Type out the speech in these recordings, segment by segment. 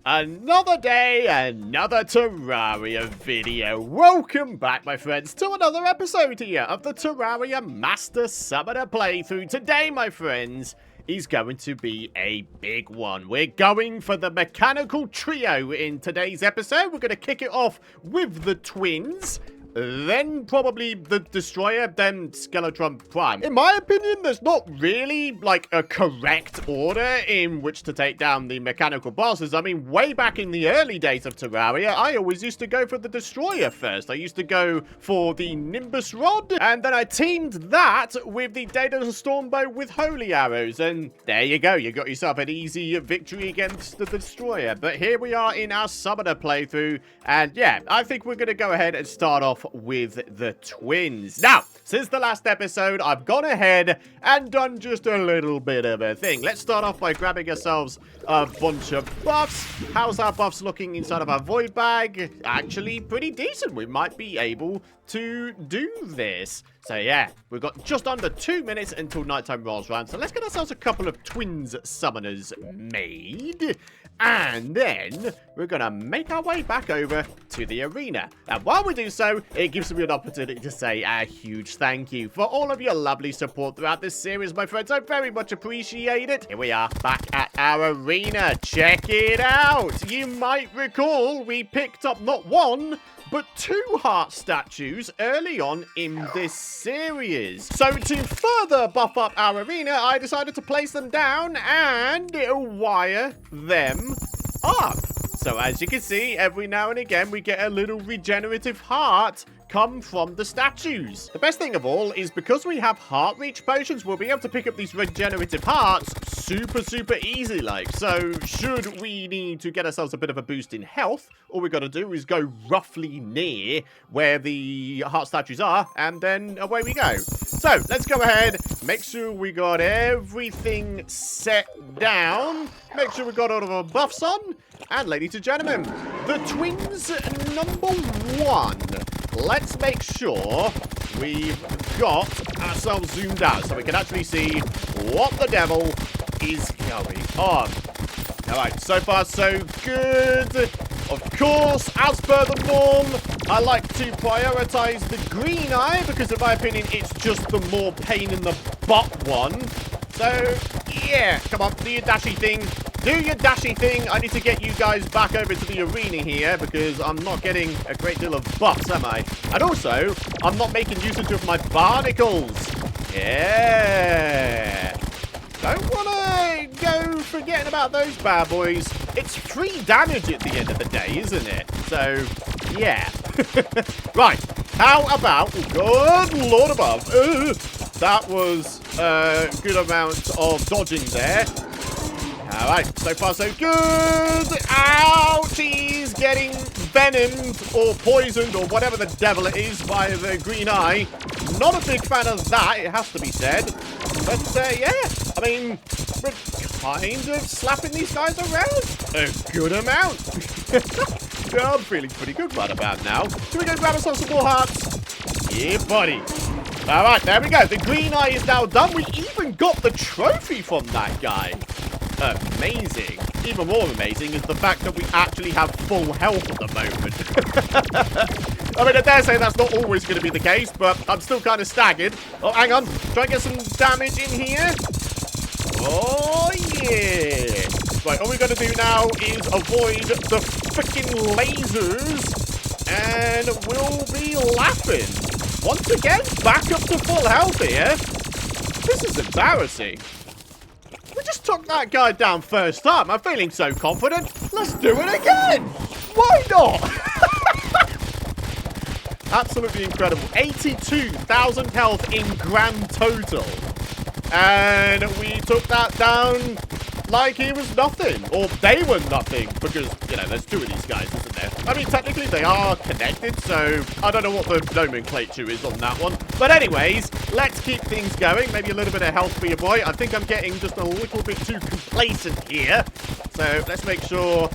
Another day, another Terraria video. Welcome back, my friends, to another episode here of the Terraria Master Summoner playthrough. Today, my friends, is going to be a big one. We're going for the mechanical trio in today's episode. We're going to kick it off with the twins, then probably the Destroyer, then Skeletron Prime. In my opinion, there's not really, like, a correct order in which to take down the mechanical bosses. I mean, way back in the early days of Terraria, I always used to go for the Destroyer first. I used to go for the Nimbus Rod, and then I teamed that with the Data Stormbow with Holy Arrows, and there you go. You got yourself an easy victory against the Destroyer. But here we are in our Summoner playthrough, and yeah, I think we're going to go ahead and start off with the twins. Now, since the last episode, I've gone ahead and done just a little bit of a thing. Let's start off by grabbing ourselves a bunch of buffs. How's our buffs looking inside of our void bag? Actually, pretty decent. We might be able to do this. So yeah, we've got just under 2 minutes until nighttime rolls around. So let's get ourselves a couple of twins summoners made. And then we're going to make our way back over to the arena. And while we do so, it gives me an opportunity to say a huge thank you for all of your lovely support throughout this series, my friends. I very much appreciate it. Here we are back at our arena. Check it out. You might recall we picked up not one, but 2 heart statues early on in this series. So to further buff up our arena, I decided to place them down and wire them up. So as you can see, every now and again, we get a little regenerative heart come from the statues. The best thing of all is because we have heart reach potions, we'll be able to pick up these regenerative hearts super easy like. So should we need to get ourselves a bit of a boost in health, all we got to do is go roughly near where the heart statues are, and then away we go. So let's go ahead, make sure we got everything set down, make sure we got all of our buffs on, and ladies and gentlemen, the twins number 1. Let's make sure we've got ourselves zoomed out so we can actually see what the devil is going on. Alright, so far so good. Of course, as per the norm, I like to prioritize the green eye because in my opinion it's just the more pain in the butt one. So, yeah, come on, do your dashy thing. Do your dashy thing. I need to get you guys back over to the arena here because I'm not getting a great deal of buffs, am I? And also, I'm not making usage of my barnacles. Yeah. Don't want to go forgetting about those bad boys. It's free damage at the end of the day, isn't it? So, yeah. Right. How about... Good Lord above. That was a good amount of dodging there. Alright, so far so good. Ouch, he's getting venomed or poisoned or whatever the devil it is by the green eye. Not a big fan of that, it has to be said. But, yeah, I mean, we're kind of slapping these guys around a good amount. Yeah, I'm feeling pretty good right about now. Should we go grab ourselves some more hearts? Yeah, buddy. Alright, there we go. The green eye is now done. We even got the trophy from that guy. Amazing. Even more amazing is the fact that we actually have full health at the moment. I mean, I dare say that's not always going to be the case, but I'm still kind of staggered. Oh, hang on. Try and get some damage in here. Oh, yeah. Right, all we got to do now is avoid the freaking lasers, and we'll be laughing. Once again, back up to full health here. This is embarrassing. We just took that guy down first time. I'm feeling so confident. Let's do it again. Why not? Absolutely incredible. 82,000 health in grand total. And we took that down like he was nothing. Or they were nothing. Because, you know, there's 2 of these guys, isn't there? I mean, technically they are connected. So I don't know what the nomenclature is on that one. But anyways, let's keep things going. Maybe a little bit of health for your boy. I think I'm getting just a little bit too complacent here. So let's make sure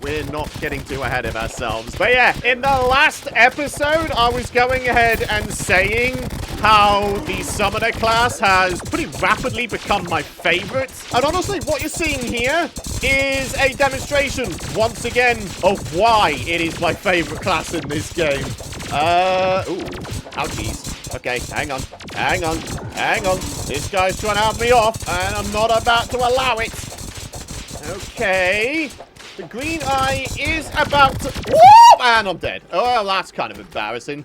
we're not getting too ahead of ourselves. But yeah, in the last episode, I was going ahead and saying how the Summoner class has pretty rapidly become my favorite. And honestly, what you're seeing here is a demonstration, once again, of why it is my favorite class in this game. Ooh, ouchies. Okay, hang on. This guy's trying to have me off, and I'm not about to allow it. Okay. The green eye is about to... Whoop! And I'm dead. Oh, well, that's kind of embarrassing.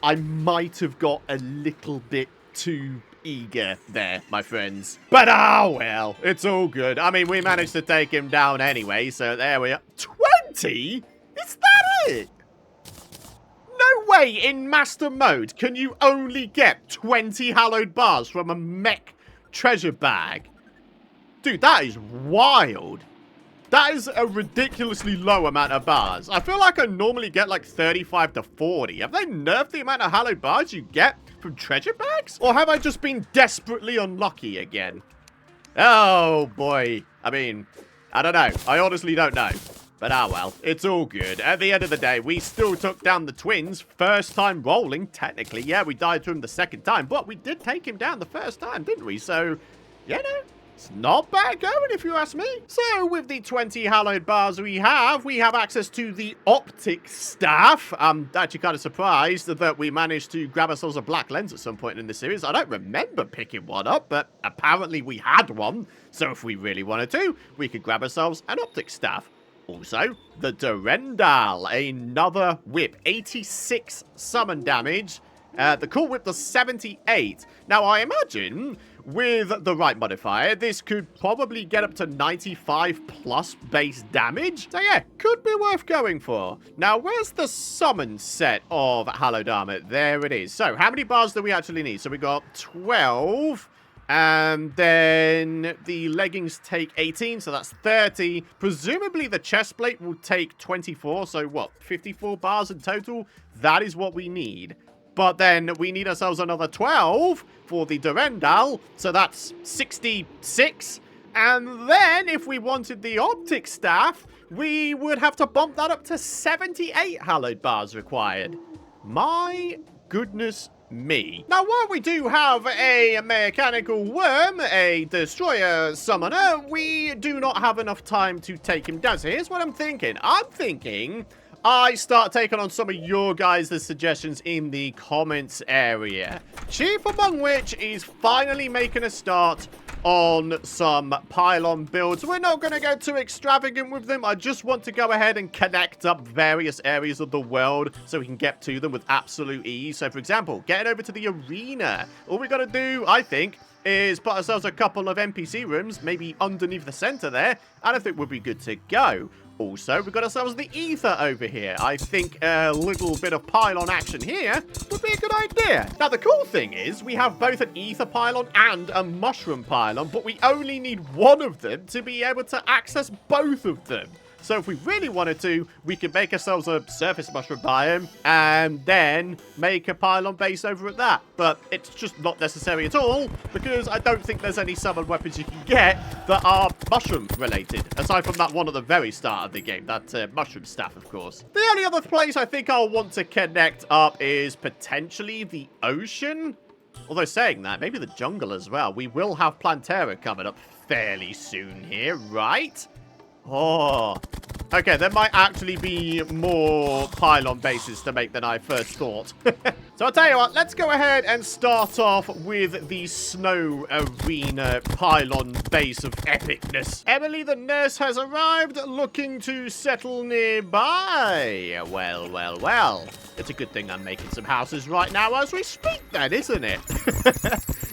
I might have got a little bit too eager there, my friends. But, well, it's all good. I mean, we managed to take him down anyway, so there we are. 20? Is that it? No way in Master Mode can you only get 20 hallowed bars from a mech treasure bag. Dude, that is wild. That is a ridiculously low amount of bars. I feel like I normally get like 35 to 40. Have they nerfed the amount of hallowed bars you get from treasure bags? Or have I just been desperately unlucky again? Oh, boy. I mean, I don't know. I honestly don't know. But well, it's all good. At the end of the day, we still took down the twins. First time rolling, technically. Yeah, we died to him the second time. But we did take him down the first time, didn't we? So, you know... It's not bad going, if you ask me. So, with the 20 hallowed bars we have access to the optic staff. I'm actually kind of surprised that we managed to grab ourselves a black lens at some point in the series. I don't remember picking one up, but apparently we had one. So, if we really wanted to, we could grab ourselves an optic staff. Also, the Durendal, another whip, 86 summon damage. The cool whip does 78. Now, I imagine... with the right modifier, this could probably get up to 95 plus base damage. So yeah, could be worth going for. Now, where's the summon set of hallowed armor? There it is. So, how many bars do we actually need? So, we got 12. And then the leggings take 18, so that's 30. Presumably, the chest plate will take 24. So, what, 54 bars in total? That is what we need. But then we need ourselves another 12 for the Durendal. So that's 66. And then if we wanted the optic staff, we would have to bump that up to 78 hallowed bars required. My goodness me. Now, while we do have a mechanical worm, a destroyer summoner, we do not have enough time to take him down. So here's what I'm thinking. I'm thinking... I start taking on some of your guys' suggestions in the comments area. Chief among which is finally making a start on some pylon builds. We're not going to go too extravagant with them. I just want to go ahead and connect up various areas of the world so we can get to them with absolute ease. So, for example, getting over to the arena. All we got to do, I think, is put ourselves a couple of NPC rooms, maybe underneath the center there, and I think we'll be good to go. Also, we've got ourselves the ether over here. I think a little bit of pylon action here would be a good idea. Now, the cool thing is we have both an ether pylon and a mushroom pylon, but we only need one of them to be able to access both of them. So if we really wanted to, we could make ourselves a surface mushroom biome and then make a pylon base over at that. But it's just not necessary at all because I don't think there's any summon weapons you can get that are mushroom related. Aside from that one at the very start of the game, that mushroom staff, of course. The only other place I think I'll want to connect up is potentially the ocean. Although saying that, maybe the jungle as well. We will have Plantera coming up fairly soon here, right? Oh, okay, there might actually be more pylon bases to make than I first thought. So I'll tell you what, let's go ahead and start off with the snow arena pylon base of epicness. Emily the nurse has arrived, looking to settle nearby. Well, well, well. It's a good thing I'm making some houses right now as we speak then, isn't it?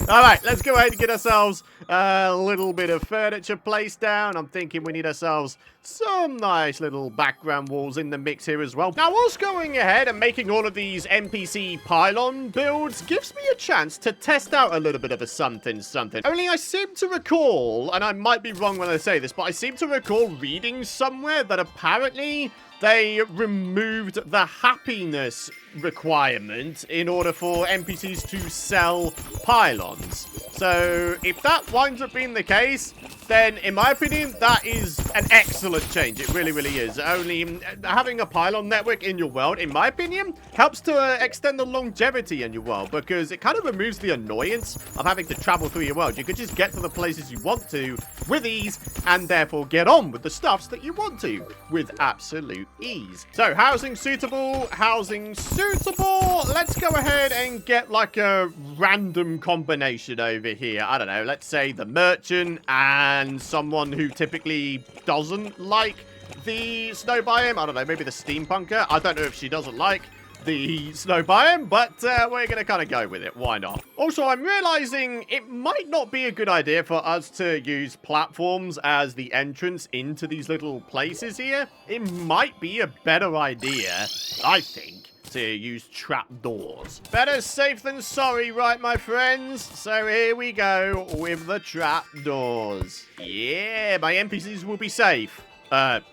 Alright, let's go ahead and get ourselves a little bit of furniture placed down. I'm thinking we need ourselves some nice little background walls in the mix here as well. Now, whilst going ahead and making all of these NPC pylon builds gives me a chance to test out a little bit of a something. Only I seem to recall, and I might be wrong when I say this, but I seem to recall reading somewhere that apparently they removed the happiness requirement in order for NPCs to sell pylons. So if that winds up being the case, then in my opinion, that is an excellent change. It really, really is. Only having a pylon network in your world, in my opinion, helps to extend the longevity in your world because it kind of removes the annoyance of having to travel through your world. You could just get to the places you want to with ease and therefore get on with the stuffs that you want to with absolute ease. So housing suitable, housing suitable. Let's go ahead and get like a random combination over here. I don't know, let's say the merchant and someone who typically doesn't like the snow biome. I don't know, maybe the steampunker. I don't know if she doesn't like the snow biome, but we're gonna kind of go with it. Why not? Also, I'm realizing it might not be a good idea for us to use platforms as the entrance into these little places here. It might be a better idea, I think, to use trapdoors. Better safe than sorry, right, my friends? So here we go with the trapdoors. Yeah, my NPCs will be safe.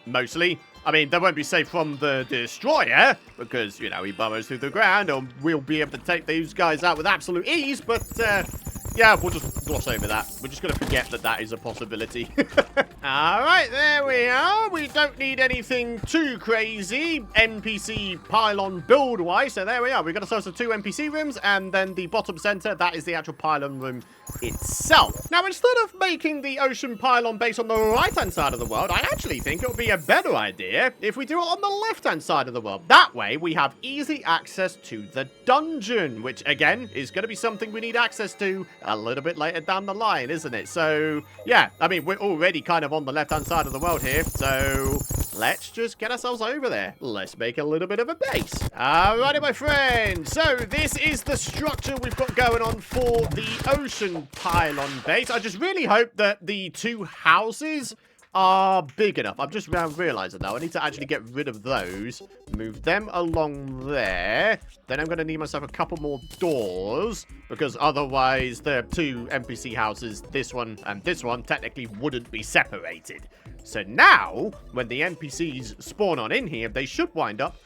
Mostly. I mean, they won't be safe from the destroyer, because, you know, he burrows through the ground, and we'll be able to take these guys out with absolute ease, but, yeah, we'll just gloss over that. We're just going to forget that that is a possibility. Alright, there we are. We don't need anything too crazy NPC pylon build-wise, so there we are. We've got ourselves 2 NPC rooms, and then the bottom center, that is the actual pylon room itself. Now, instead of making the ocean pylon base on the right-hand side of the world, I actually think it would be a better idea if we do it on the left-hand side of the world. That way, we have easy access to the dungeon, which, again, is going to be something we need access to a little bit later down the line, isn't it? So, yeah, I mean, we're already kind of on the left-hand side of the world here, so let's just get ourselves over there. Let's make a little bit of a base. Alrighty, my friends. So, this is the structure we've got going on for the ocean pylon base. I just really hope that the 2 houses are big enough. I'm just realizing now I need to actually get rid of those, move them along there. Then I'm going to need myself a couple more doors, because otherwise the 2 NPC houses, this one and this one, technically wouldn't be separated. So now when the NPCs spawn on in here, they should wind up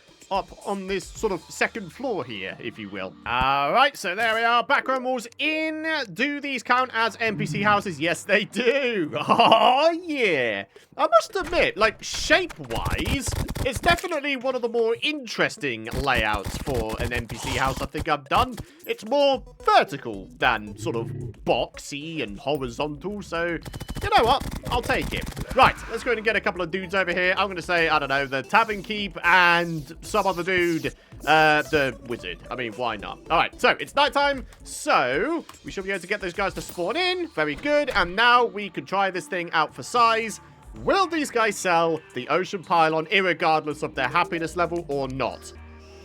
on this sort of second floor here, if you will. Alright, so there we are. Background walls in. Do these count as NPC houses? Yes, they do. Oh, yeah. I must admit, like, shape-wise, it's definitely one of the more interesting layouts for an NPC house I think I've done. It's more vertical than sort of boxy and horizontal, so you know what? I'll take it. Right, let's go ahead and get a couple of dudes over here. I'm going to say, I don't know, the Tavern Keep and some other dude, the Wizard. I mean, why not? All right, so it's nighttime, so we should be able to get those guys to spawn in. Very good, and now we can try this thing out for size. Will these guys sell the ocean pylon irregardless of their happiness level or not?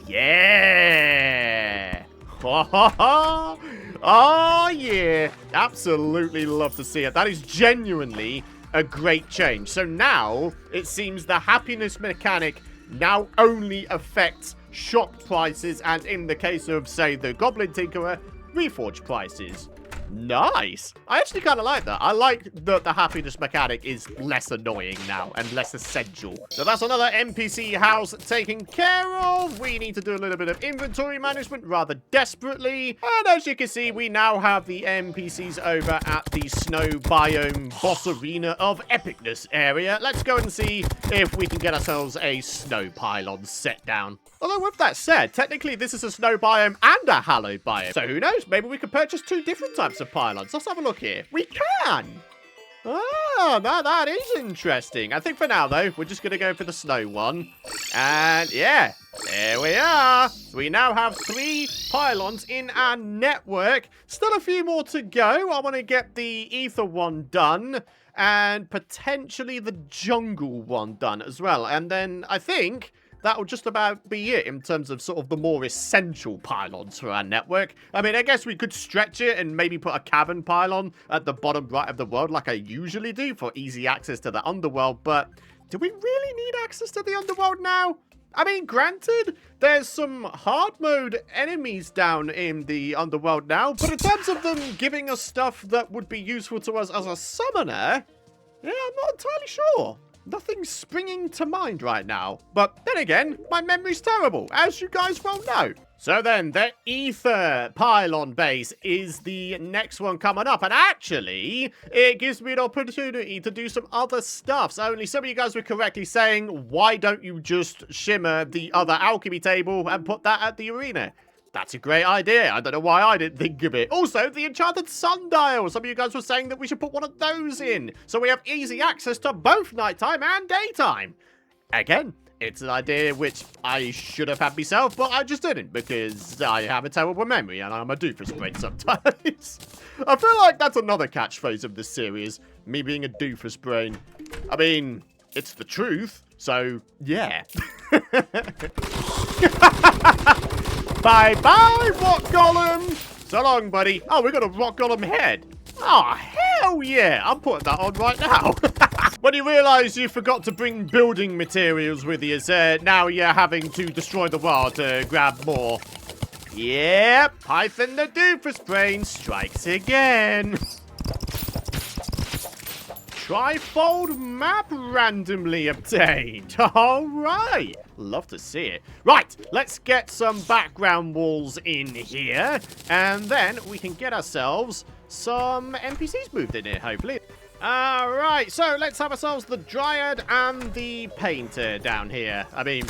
Yeah! Oh, yeah. Absolutely love to see it. That is genuinely a great change. So now, it seems the happiness mechanic now only affects shop prices and, in the case of, say, the Goblin Tinkerer, reforge prices. Nice. I actually kind of like that. I like that the happiness mechanic is less annoying now and less essential. So that's another NPC house taken care of. We need to do a little bit of inventory management rather desperately. And as you can see, we now have the NPCs over at the snow biome boss arena of epicness area. Let's go and see if we can get ourselves a snow pylon set down. Although with that said, technically this is a snow biome and a hallowed biome. So who knows? Maybe we could purchase 2 different types of pylons. Let's have a look here. We can! Oh, now that is interesting. I think for now, though, we're just going to go for the snow one. And yeah, there we are. We now have 3 pylons in our network. Still a few more to go. I want to get the ether one done. And potentially the jungle one done as well. And then I think that'll just about be it in terms of sort of the more essential pylons for our network. I mean, I guess we could stretch it and maybe put a cavern pylon at the bottom right of the world like I usually do for easy access to the underworld, but do we really need access to the underworld now? I mean, granted, there's some hard mode enemies down in the underworld now, but in terms of them giving us stuff that would be useful to us as a summoner, yeah, I'm not entirely sure. Nothing's springing to mind right now. But then again, my memory's terrible, as you guys well know. So then, the ether pylon base is the next one coming up. And actually, it gives me an opportunity to do some other stuff. So only some of you guys were correctly saying, why don't you just shimmer the other alchemy table and put that at the arena? That's a great idea. I don't know why I didn't think of it. Also, the enchanted sundial. Some of you guys were saying that we should put one of those in. So we have easy access to both nighttime and daytime. Again, it's an idea which I should have had myself, but I just didn't because I have a terrible memory and I'm a doofus brain sometimes. I feel like that's another catchphrase of this series, me being a doofus brain. I mean, it's the truth, so yeah. Bye-bye, rock golem. So long, buddy. Oh, we got a rock golem head. Oh, hell yeah. I'm putting that on right now. When you realise you forgot to bring building materials with you, now you're having to destroy the world to grab more. Yep, Python the Doofus Brain strikes again. Trifold map randomly obtained. Alright, love to see it. Right, let's get some background walls in here, and then we can get ourselves some NPCs moved in here, hopefully. Alright, so let's have ourselves the Dryad and the Painter down here. I mean,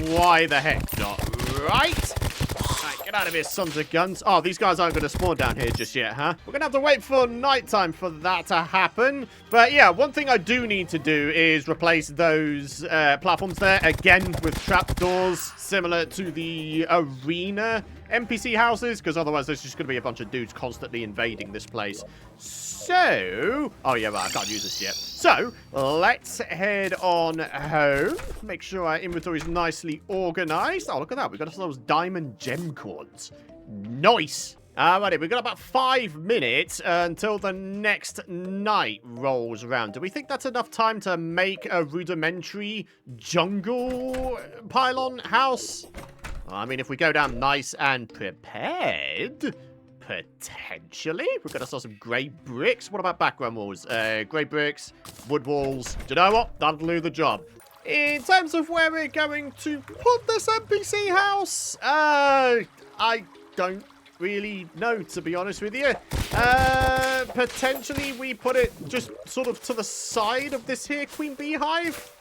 why the heck not, right? Alright, get out of here, sons of guns. Oh, these guys aren't going to spawn down here just yet, huh? We're going to have to wait for nighttime for that to happen. But yeah, one thing I do need to do is replace those platforms there, again, with trapdoors, similar to the arena NPC houses, because otherwise there's just going to be a bunch of dudes constantly invading this place. So, oh yeah, right, I can't use this yet. So, let's head on home. Make sure our inventory is nicely organized. Oh, look at that. We've got ourselves diamond gem cords. Nice. Alrighty, we've got about 5 minutes until the next night rolls around. Do we think that's enough time to make a rudimentary jungle pylon house? I mean, if we go down nice and prepared, potentially. We've got ourselves some grey bricks. What about background walls? Grey bricks, wood walls. Do you know what? That'll do the job. In terms of where we're going to put this NPC house, I don't really know, to be honest with you. Potentially we put it just sort of to the side of this here queen beehive.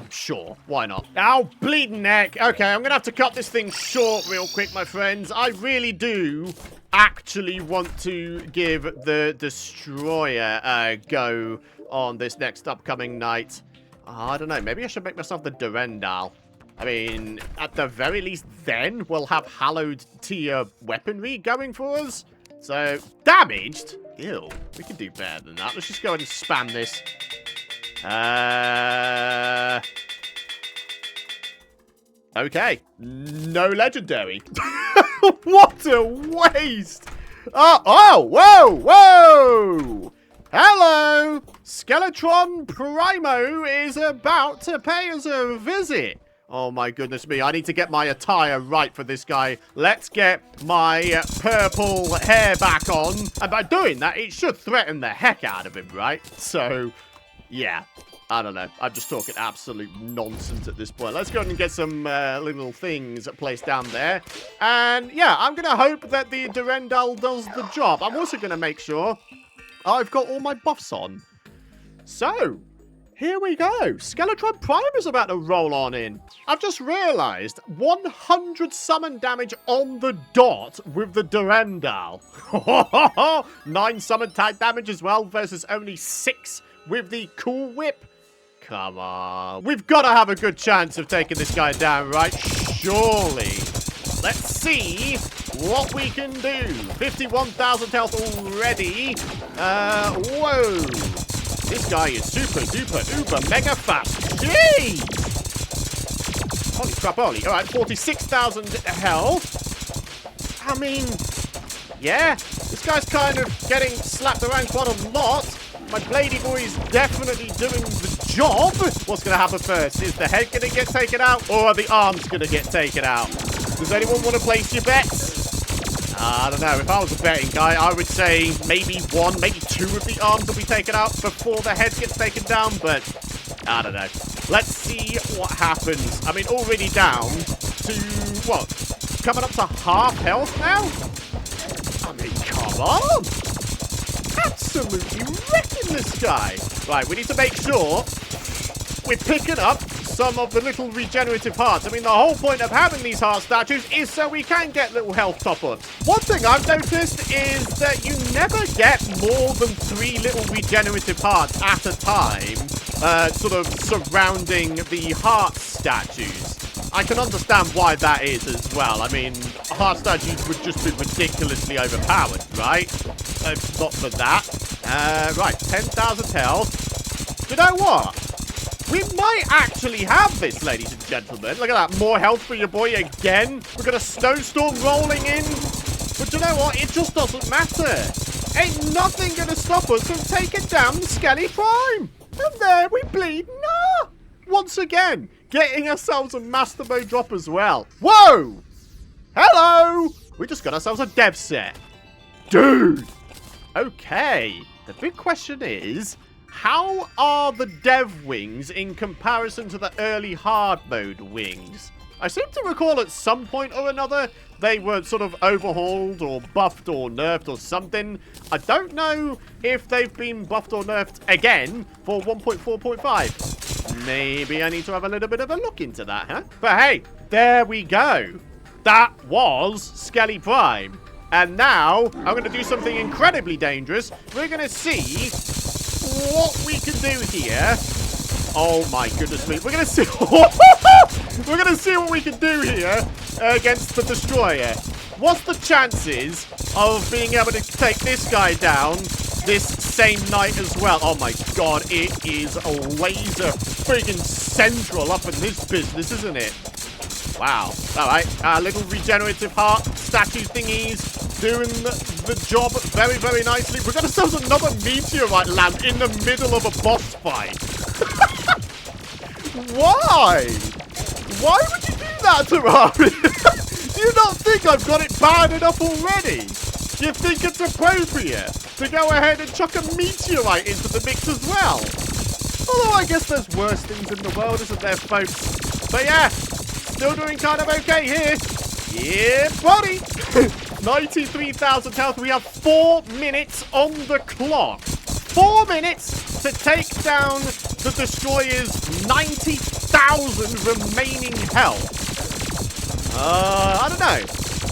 Sure, why not? Ow, bleeding neck. Okay, I'm gonna have to cut this thing short real quick, my friends. I really do actually want to give the Destroyer a go on this next upcoming night. I don't know, maybe I should make myself the Durandal. I mean, at the very least then, we'll have hallowed tier weaponry going for us. So, damaged? Ew, we can do better than that. Let's just go ahead and spam this. Okay. No legendary. What a waste. Oh, whoa, whoa. Hello. Skeletron Primo is about to pay us a visit. Oh my goodness me, I need to get my attire right for this guy. Let's get my purple hair back on. And by doing that, it should threaten the heck out of him, right? So, yeah. I don't know. I'm just talking absolute nonsense at this point. Let's go ahead and get some little things placed down there. And, yeah, I'm going to hope that the Durandal does the job. I'm also going to make sure I've got all my buffs on. So, here we go. Skeletron Prime is about to roll on in. I've just realized 100 summon damage on the dot with the Durandal. 9 summon tag damage as well versus only 6 with the Cool Whip. Come on. We've got to have a good chance of taking this guy down, right? Surely. Let's see what we can do. 51,000 health already. Whoa. This guy is super, duper, uber, mega fast. Jeez! Holy crap, holy. Alright, 46,000 health. I mean, yeah. This guy's kind of getting slapped around quite a lot. My Blady boy is definitely doing the job. What's going to happen first? Is the head going to get taken out, or are the arms going to get taken out? Does anyone want to place your bets? I don't know. If I was a betting guy, I would say maybe 1, maybe 2 of the arms will be taken out before the head gets taken down, but I don't know. Let's see what happens. I mean, already down to what, coming up to half health now? I mean, come on. Absolutely wrecking this guy. Right, we need to make sure we're picking up some of the little regenerative hearts. I mean, the whole point of having these heart statues is so we can get little health top-ups. One thing I've noticed is that you never get more than 3 little regenerative hearts at a time, sort of surrounding the heart statues. I can understand why that is as well. I mean, heart statues would just be ridiculously overpowered, right? If not for that. Right, 10,000 health. You know what? We might actually have this, ladies and gentlemen. Look at that. More health for your boy again. We've got a snowstorm rolling in. But you know what? It just doesn't matter. Ain't nothing going to stop us from taking down the Skelly Prime. And there we bleed. Nah. Once again, getting ourselves a Master Mode drop as well. Whoa. Hello. We just got ourselves a dev set. Dude. Okay. The big question is, how are the dev wings in comparison to the early hard mode wings? I seem to recall at some point or another they were sort of overhauled or buffed or nerfed or something. I don't know if they've been buffed or nerfed again for 1.4.5. Maybe I need to have a little bit of a look into that, huh? But hey, there we go. That was Skelly Prime. And now I'm going to do something incredibly dangerous. We're going to see what we can do here. Oh my goodness me. We're going to see we're going to see what we can do here against the destroyer. What's the chances of being able to take this guy down this same night as well? Oh my god, it is a laser friggin' central up in this business, isn't it? Wow. Alright, little regenerative heart statue thingies doing the job very, very nicely. We've got ourselves another meteorite lamp in the middle of a boss fight. Why? Why would you do that, Terraria? Do you not think I've got it bad enough already? Do you think it's appropriate to go ahead and chuck a meteorite into the mix as well? Although I guess there's worse things in the world, isn't there, folks? But yeah, still doing kind of okay here. Yeah, buddy. 93,000 health. We have 4 minutes on the clock. 4 minutes to take down the destroyer's 90,000 remaining health. I don't know.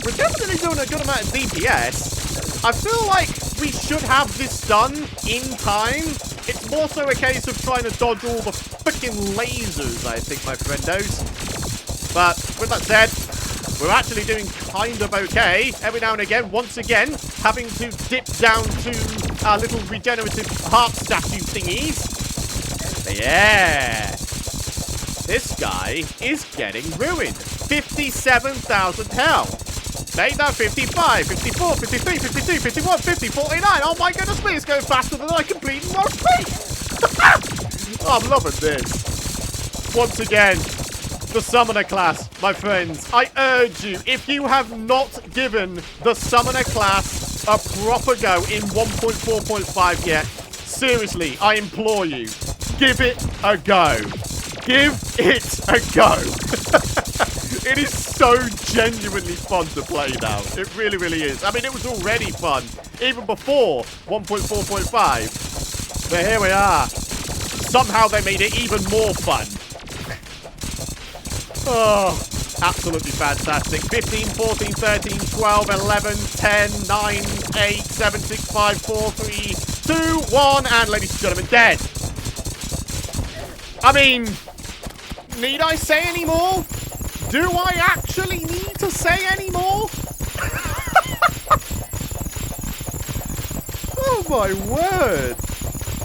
We're definitely doing a good amount of DPS. I feel like we should have this done in time. It's more so a case of trying to dodge all the freaking lasers, I think, my friendos. But with that said, we're actually doing kind of okay. Every now and again, once again, having to dip down to our little regenerative heart statue thingies. But yeah. This guy is getting ruined. 57,000 health. Made that 55, 54, 53, 52, 51, 50, 49. Oh my goodness me, it's going faster than I can bleed in my feet. Oh, I'm loving this. Once again, the Summoner class, my friends. I urge you, if you have not given the Summoner class a proper go in 1.4.5 yet, seriously, I implore you, give it a go. Give it a go. It is so genuinely fun to play now. It really, really is. I mean, it was already fun, even before 1.4.5. But here we are. Somehow they made it even more fun. Oh, absolutely fantastic. 15, 14, 13, 12, 11, 10, 9, 8, 7, 6, 5, 4, 3, 2, 1, and ladies and gentlemen, dead. I mean, need I say any more? Do I actually need to say any more? Oh my word.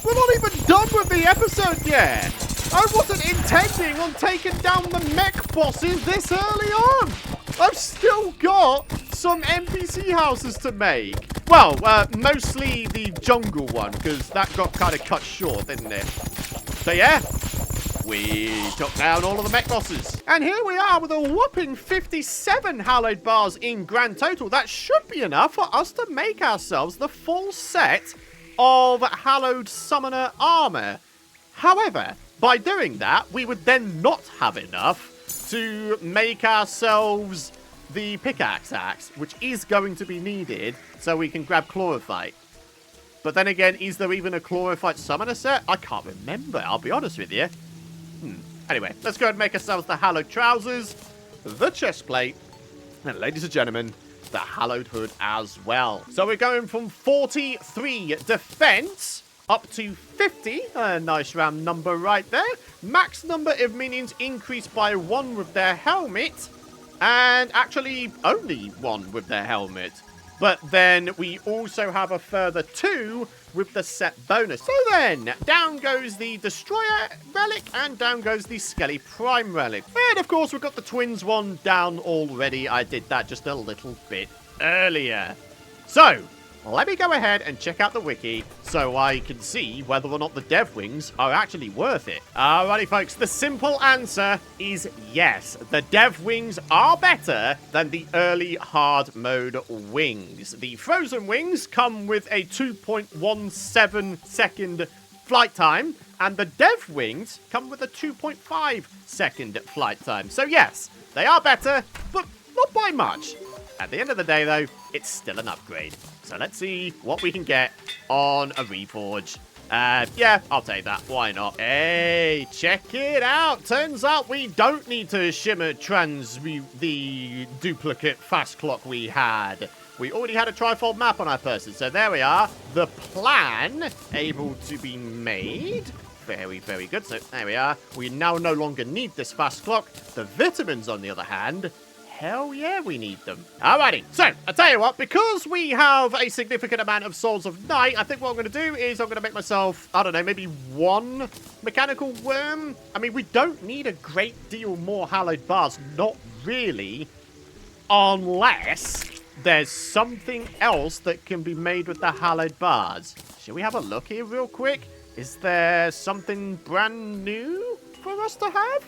We're not even done with the episode yet. I wasn't intending on taking down the mech bosses this early on. I've still got some NPC houses to make. Well, mostly the jungle one, because that got kind of cut short, didn't it? So yeah, we took down all of the mech bosses. And here we are with a whopping 57 hallowed bars in grand total. That should be enough for us to make ourselves the full set of hallowed summoner armor. However, by doing that, we would then not have enough to make ourselves the pickaxe axe, which is going to be needed, so we can grab chlorophyte. But then again, is there even a chlorophyte summoner set? I can't remember, I'll be honest with you. Anyway, let's go and make ourselves the hallowed trousers, the chest plate, and ladies and gentlemen, the hallowed hood as well. So we're going from 43 defense up to 50. A nice round number right there. Max number of minions increased by 1 with their helmet. And actually only 1 with their helmet. But then we also have a further 2 with the set bonus. So then, down goes the Destroyer relic, and down goes the Skelly Prime relic. And of course, we've got the Twins one down already. I did that just a little bit earlier. So, let me go ahead and check out the wiki so I can see whether or not the dev wings are actually worth it. Alrighty, folks, the simple answer is yes. The dev wings are better than the early hard mode wings. The frozen wings come with a 2.17 second flight time, and the dev wings come with a 2.5 second flight time. So yes, they are better, but not by much. At the end of the day, though, it's still an upgrade. So let's see what we can get on a Reforge. Yeah, I'll take that. Why not? Hey, check it out. Turns out we don't need to shimmer the duplicate fast clock we had. We already had a trifold map on our person. So there we are. The plan able to be made. Very, very good. So there we are. We now no longer need this fast clock. The vitamins, on the other hand, hell yeah, we need them. Alrighty, so, I tell you what, because we have a significant amount of Souls of Night, I think what I'm going to do is I'm going to make myself, I don't know, maybe 1 mechanical worm. I mean, we don't need a great deal more hallowed bars, not really, unless there's something else that can be made with the hallowed bars. Shall we have a look here real quick? Is there something brand new for us to have?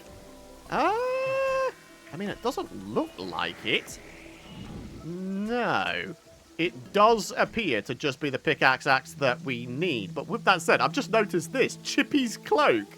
I mean, it doesn't look like it. No. It does appear to just be the pickaxe axe that we need. But with that said, I've just noticed this. Chippy's cloak.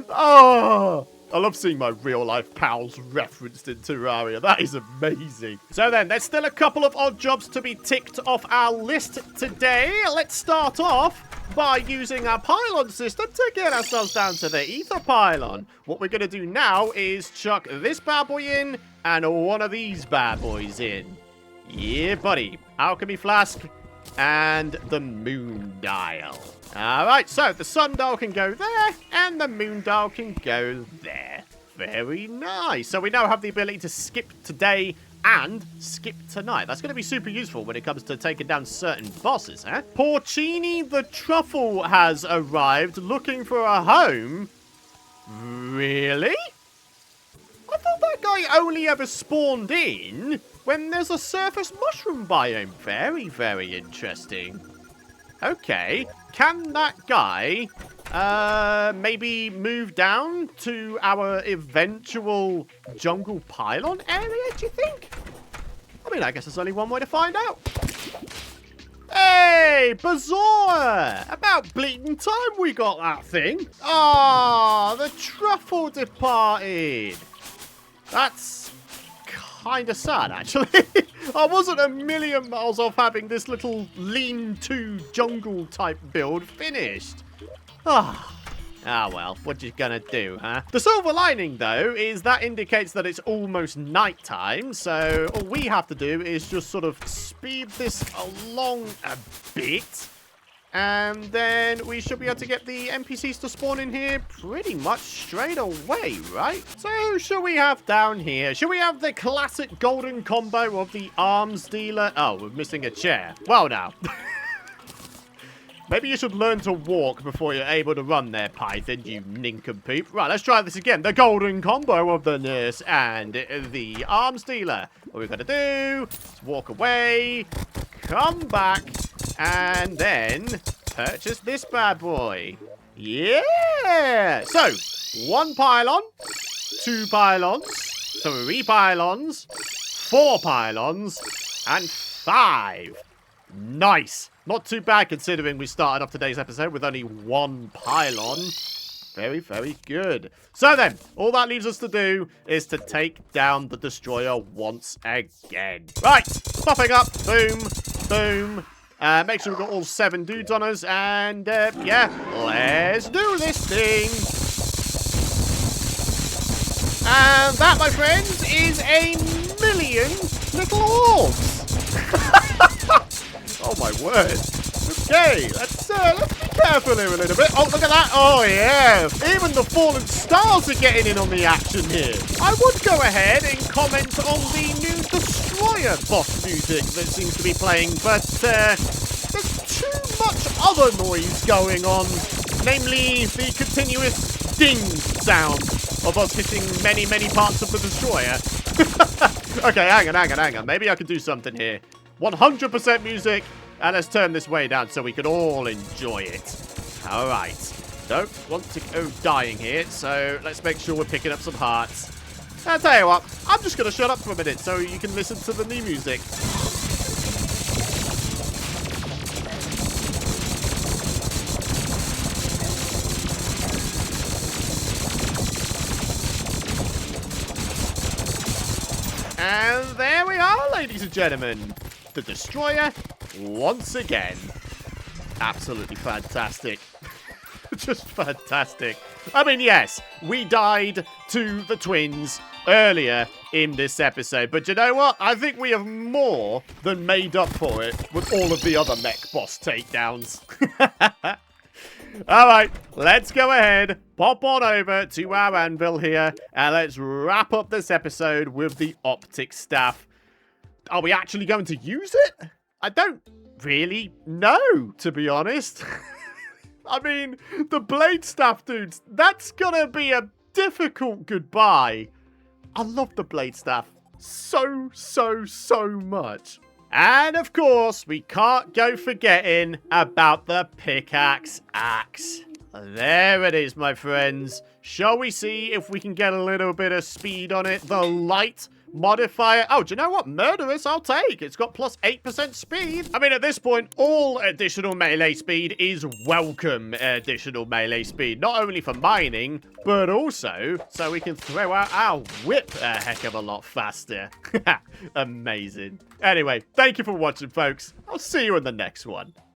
Oh, I love seeing my real-life pals referenced in Terraria. That is amazing. So then, there's still a couple of odd jobs to be ticked off our list today. Let's start off by using our pylon system to get ourselves down to the ether pylon. What we're going to do now is chuck this bad boy in and one of these bad boys in. Yeah, buddy. Alchemy flask and the moon dial. Alright, so the sundial can go there and the moon dial can go there. Very nice. So we now have the ability to skip today and skip tonight. That's going to be super useful when it comes to taking down certain bosses, huh? Porcini the Truffle has arrived looking for a home. Really? I thought that guy only ever spawned in when there's a surface mushroom biome. Very, very interesting. Okay, can that guy maybe move down to our eventual jungle pylon area, do you think? I mean, I guess there's only one way to find out. Hey, Bazaar! About bleeding time we got that thing. Ah, the truffle departed. That's kind of sad, actually. I wasn't a million miles off having this little lean-to jungle type build finished. Well, what you gonna do, huh? The silver lining, though, is that indicates that it's almost nighttime, so all we have to do is just sort of speed this along a bit, and then we should be able to get the NPCs to spawn in here pretty much straight away, right? So, who should we have down here? Should we have the classic golden combo of the arms dealer? Oh, we're missing a chair. Well, now. Maybe you should learn to walk before you're able to run there, Python, you nincompoop. Right, let's try this again. The golden combo of the nurse and the arms dealer. What we're going to do is walk away, come back, and then purchase this bad boy. Yeah! So, 1 pylon, 2 pylons, 3 pylons, 4 pylons, and 5. Nice. Not too bad considering we started off today's episode with only 1 pylon. Very, very good. So then, all that leaves us to do is to take down the destroyer once again. Right, popping up. Boom, boom. Make sure we've got all 7 dudes on us. And, yeah, let's do this thing. And that, my friends, is a million little orbs. Oh, my word. Okay, let's be careful here a little bit. Oh, look at that. Oh, yeah. Even the fallen stars are getting in on the action here. I would go ahead and comment on the new Destroyer boss music that seems to be playing, but there's too much other noise going on, namely the continuous ding sound of us hitting many, many parts of the Destroyer. Okay, hang on. Maybe I could do something here. 100% music. And let's turn this way down so we can all enjoy it. All right. Don't want to go dying here, so let's make sure we're picking up some hearts. I'll tell you what, I'm just going to shut up for a minute so you can listen to the new music. And there we are, ladies and gentlemen. The Destroyer, once again. Absolutely fantastic. Just fantastic. I mean, yes, we died to the twins earlier in this episode, but you know what? I think we have more than made up for it with all of the other mech boss takedowns. Alright, let's go ahead, pop on over to our anvil here, and let's wrap up this episode with the optic staff. Are we actually going to use it? I don't really know, to be honest. I mean, the blade staff, dudes, that's gonna be a difficult goodbye. I love the blade staff so much. And of course, we can't go forgetting about the pickaxe axe. There it is, my friends. Shall we see if we can get a little bit of speed on it? The light modifier. Oh, do you know what? Murderous, I'll take. It's got plus 8% speed. I mean, at this point, all additional melee speed is welcome additional melee speed. Not only for mining, but also so we can throw out our whip a heck of a lot faster. Amazing. Anyway, thank you for watching, folks. I'll see you in the next one.